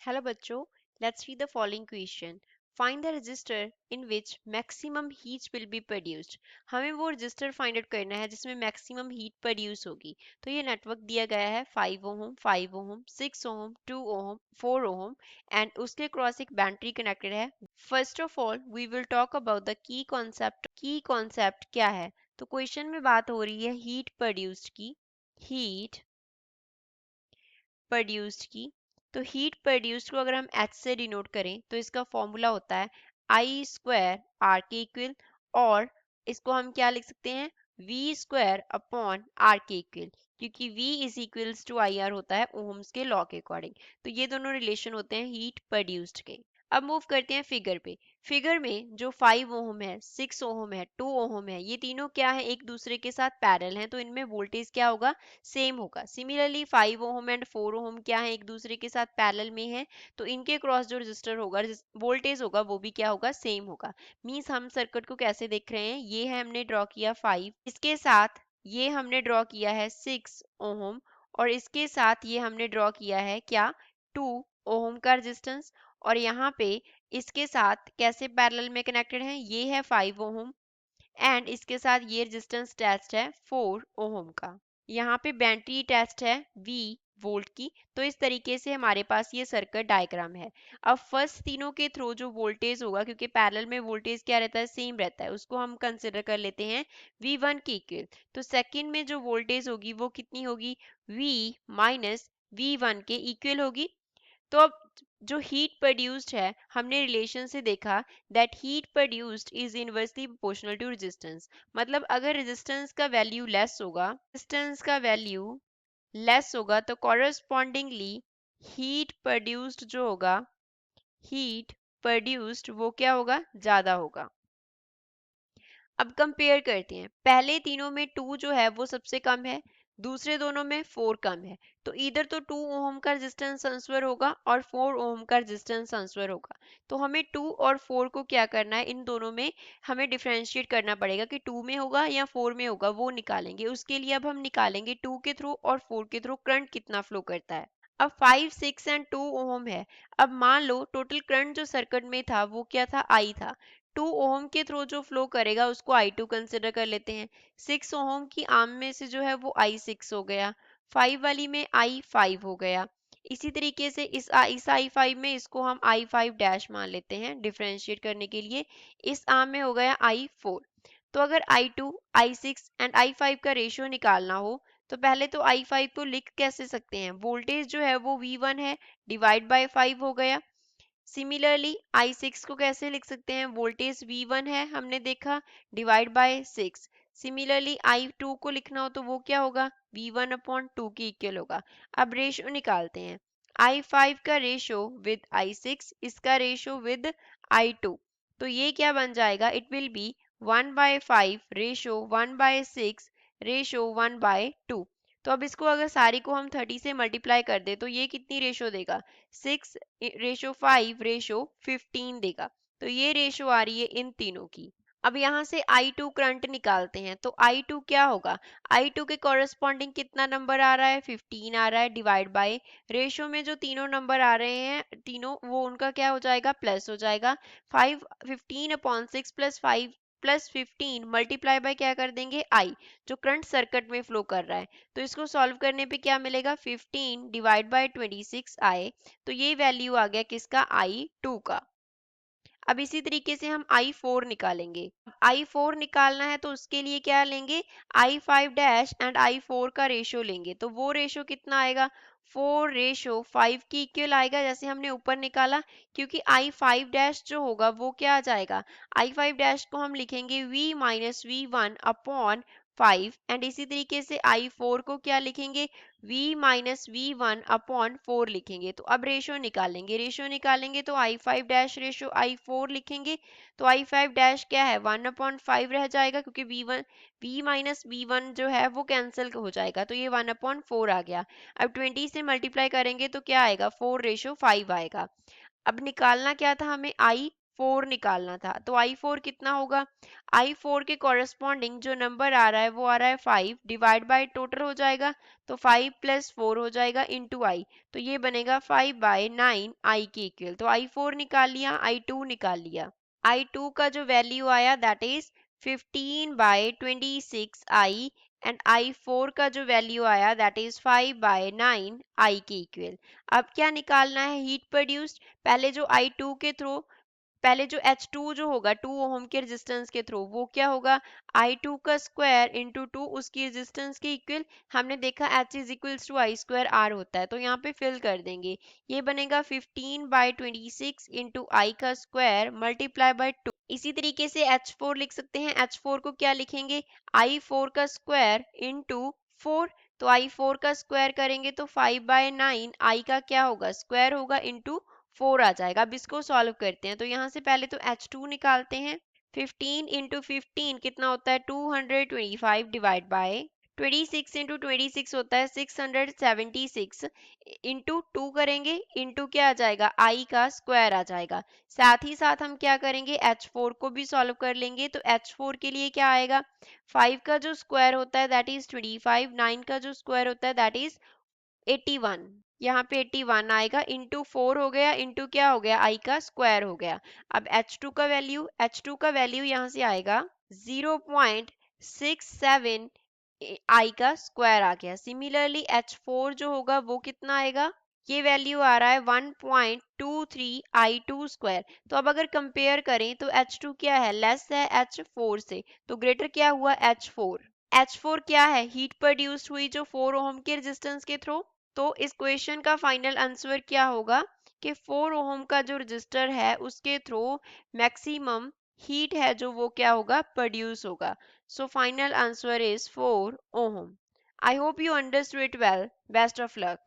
Hello बच्चों, let's read the following question. Find the resistor in which maximum heat will be produced. हमें वो resistor find out करना है जिसमें maximum heat produce होगी. तो ये नेटवर्क दिया गया है 5 ओम, 5 ओम, 6 ओम, 2 ओम, 4 ओम एंड उसके क्रॉस एक बैटरी कनेक्टेड है. First of all, we will talk about the key concept. Key concept क्या है? तो क्वेश्चन में बात हो रही है हीट प्रोड्यूस्ड की. हीट प्रोड्यूस्ड की. तो हीट प्रोड्यूस्ड को अगर हम एच से डिनोट करें तो इसका फॉर्मूला होता है आई स्क्वायर आर के इक्वल, और इसको हम क्या लिख सकते हैं वी स्क्वायर अपॉन आर के इक्वल, क्योंकि V is equals to I R होता है ओहम्स के लॉ के अकॉर्डिंग. तो ये दोनों रिलेशन होते हैं हीट प्रोड्यूस्ड के. अब मूव करते हैं फिगर पे. फिगर में जो 5 ओहम है, 6 ओहम है, 2 ओहम है, ये तीनों क्या है एक दूसरे के साथ पैरेलल हैं, तो इनमें वोल्टेज क्या होगा सेम होगा. सिमिलरली 5 ओहम एंड 4 ओहम क्या है एक दूसरे के साथ पैरेलल में है, तो इनके क्रॉस जो रजिस्टर होगा वोल्टेज होगा वो भी क्या होगा सेम होगा. मींस हम सर्किट को कैसे देख रहे हैं, ये है हमने ड्रॉ किया 5, इसके साथ ये हमने ड्रॉ किया है 6 ओहम, और इसके साथ ये हमने ड्रॉ किया है क्या 2 ओहम का रेजिस्टेंस, और यहाँ पे इसके साथ कैसे पैरेलल में कनेक्टेड है, ये है 5 ओहम एंड इसके साथ ये रेजिस्टेंस अटैच्ड है 4 ओहम का. यहाँ पे बैटरी अटैच्ड है V वोल्ट की. तो इस तरीके से हमारे पास ये सर्किट डायग्राम है. अब फर्स्ट तीनों के थ्रू जो वोल्टेज होगा, क्योंकि पैरेलल में वोल्टेज क्या रहता है सेम रहता है, उसको हम कंसिडर कर लेते हैं V1 की इक्वल. तो सेकंड में जो वोल्टेज होगी वो कितनी होगी V माइनस V1 के इक्वल होगी. तो अब जो हीट प्रोड्यूस्ड है हमने रिलेशन से देखा that heat produced is inversely proportional to resistance. मतलब अगर रेजिस्टेंस का वैल्यू लेस होगा तो कॉरस्पॉन्डिंगली हीट प्रोड्यूस्ड जो होगा, हीट प्रोड्यूस्ड वो क्या होगा ज्यादा होगा. अब कंपेयर करते हैं. पहले तीनों में 2 जो है वो सबसे कम है, दूसरे दोनों में 4 कम है. तो इधर तो 2 ओम का रेजिस्टेंस ट्रांसफर होगा और 4 ओम का रेजिस्टेंस ट्रांसफर होगा. तो हमें 2 और 4 को क्या करना है, इन दोनों में हमें डिफरेंशिएट करना पड़ेगा कि 2 में होगा या 4 में होगा, वो निकालेंगे. उसके लिए अब हम निकालेंगे 2 के थ्रू और 4 के थ्रू करंट कितना फ्लो करता है. अब 5, 6 एंड 2 ओम है. अब मान लो टोटल करंट जो सर्किट में था वो क्या था आई था. 2 ओम के थ्रू जो फ्लो करेगा उसको I2 कंसिडर कर लेते हैं. 6 ओम की आर्म में से जो है वो I6 हो गया, 5 वाली में I5 हो गया. इसी तरीके से इस I5 में इसको हम I5 डैश मान लेते हैं डिफरेंशिएट करने के लिए. इस आर्म में हो गया I4. तो अगर I2, I6 एंड I5 का रेशियो निकालना हो तो पहले तो I5 को लिख कैसे सकते हैं, वोल्टेज जो है वो V1 है डिवाइड बाय 5 हो गया. सिमिलरली I6 को कैसे लिख सकते हैं, वोल्टेज V1 है हमने देखा डिवाइड बाय 6. सिमिलरली I2 को लिखना हो तो वो क्या होगा V1 अपॉन 2 की इक्वल होगा. अब रेशियो निकालते हैं. I5 का रेशियो विद I6, इसका रेशियो विद I2. तो ये क्या बन जाएगा, it will be 1/5 ratio 1/6 ratio 1/2. तो अब इसको अगर सारी को हम 30 से मल्टीप्लाई कर दे तो ये कितनी रेशो देगा, 6 रेशो 5 रेशो 15 देगा. तो ये रेशो आ रही है इन तीनों की. अब यहाँ से I2 करंट निकालते हैं. तो I2 क्या होगा, I2 के कॉरेस्पॉन्डिंग कितना नंबर आ रहा है 15 आ रहा है डिवाइड बाय रेशो में जो तीनों नंबर आ रहे हैं तीनों वो उनका क्या हो जाएगा प्लस हो जाएगा. 15 upon 6 plus 5 plus 15 multiply by क्या कर देंगे I, जो करंट सर्किट में फ्लो कर रहा है. तो इसको सॉल्व करने पे क्या मिलेगा 15 डिवाइड बाय 26 आए. तो ये वैल्यू आ गया किसका I2 का. अब इसी तरीके से हम I4 निकालेंगे. I4 निकालना है तो उसके लिए क्या लेंगे I5 डैश एंड I4 का रेशियो लेंगे. तो वो रेशियो कितना आएगा 4 रेशियो 5 की इक्वल आएगा जैसे हमने ऊपर निकाला, क्योंकि I5 डैश जो होगा वो क्या आ जाएगा, I5 डैश को हम लिखेंगे V minus V1 upon 5 and इसी तरीके से I4 को क्या लिखेंगे V माइनस V1 अपॉन 4 लिखेंगे. तो अब रेशियो निकालेंगे तो I5 डैश रेशियो I4 लिखेंगे. तो I5 डैश क्या है 1 अपॉन 5 रह जाएगा, क्योंकि V माइनस V1 जो है वो कैंसिल हो जाएगा, तो ये 1 अपॉन 4 आ गया. अब 20 से मल्टीप्लाई करेंगे तो क्या आएगा 4 रेशियो 5 आएगा. अब निकालना क्या था हमें 4 निकालना था। तो I4 कितना होगा? I4 के कॉरेस्पॉन्डिंग जो नंबर आ रहा है वो आ रहा है 5 डिवाइड बाय टोटल हो जाएगा, तो 5 प्लस 4 हो जाएगा इंटू आई, तो ये बनेगा 5/9 आई के इक्वल। तो I4 निकाल लिया, I2 निकाल लिया। I2 का जो वैल्यू आया that is 15/26 I, and I4 का जो वैल्यू आया दैट इज 5/9 आई के इक्वल। अब क्या निकालना है? Heat produced. पहले जो I2 के थ्रू, पहले जो H2 जो होगा 2 ओम के रेजिस्टेंस के थ्रू, वो क्या होगा? I2 का स्क्वायर इंटू 2 उसकी रेजिस्टेंस के इक्वल। हमने देखा H is equals to I square R होता है, तो यहाँ पे फिल कर देंगे। ये बनेगा 15/26 इंटू आई का स्क्वायर मल्टीप्लाई बाय 2। इसी तरीके से H4 लिख सकते हैं। H4 को क्या लिखेंगे? I4 का स्क्वायर इंटू 4, तो I4 का स्क्वायर करेंगे तो 5/9 आई का क्या होगा? स्क्वायर होगा इंटू 4 आ जाएगा। अब इसको सॉल्व करते हैं, तो यहाँ से पहले तो H2 निकालते हैं। 15 इंटू 15 कितना होता है? 225 डिवाइड बाय 26 इंटू 26 होता है 676, इंटू 2 करेंगे, इंटू क्या आ जाएगा? आई का स्क्वायर आ जाएगा। साथ ही साथ हम क्या करेंगे? H4 को भी सॉल्व कर लेंगे, तो H4 के लिए क्या आएगा? 5 का जो स्क्वायर होता है दैट इज 25, 9 का जो स्क्वायर होता है दैट इज 81, यहाँ पे 81 आएगा, इंटू 4 हो गया, इंटू क्या हो गया? आई का स्क्वायर हो गया। अब H2 का वैल्यू यहाँ से आएगा 0.67 आई का स्क्वायर आ गया। सिमिलरली H4 जो होगा वो कितना आएगा? ये वैल्यू आ रहा है 1.23 I2 स्क्वायर। तो अब अगर कंपेयर करें तो H2 क्या है? लेस है H4 से, तो ग्रेटर क्या हुआ? H4। H4 क्या है? हीट प्रोड्यूस्ड हुई जो 4 ओम के रेजिस्टेंस के थ्रू। तो इस क्वेश्चन का फाइनल आंसर क्या होगा कि 4 ओम का जो रजिस्टर है उसके थ्रू मैक्सिमम हीट है जो वो क्या होगा? प्रोड्यूस होगा। So final answer is 4 ohm. I hope you understood it well. Best of luck.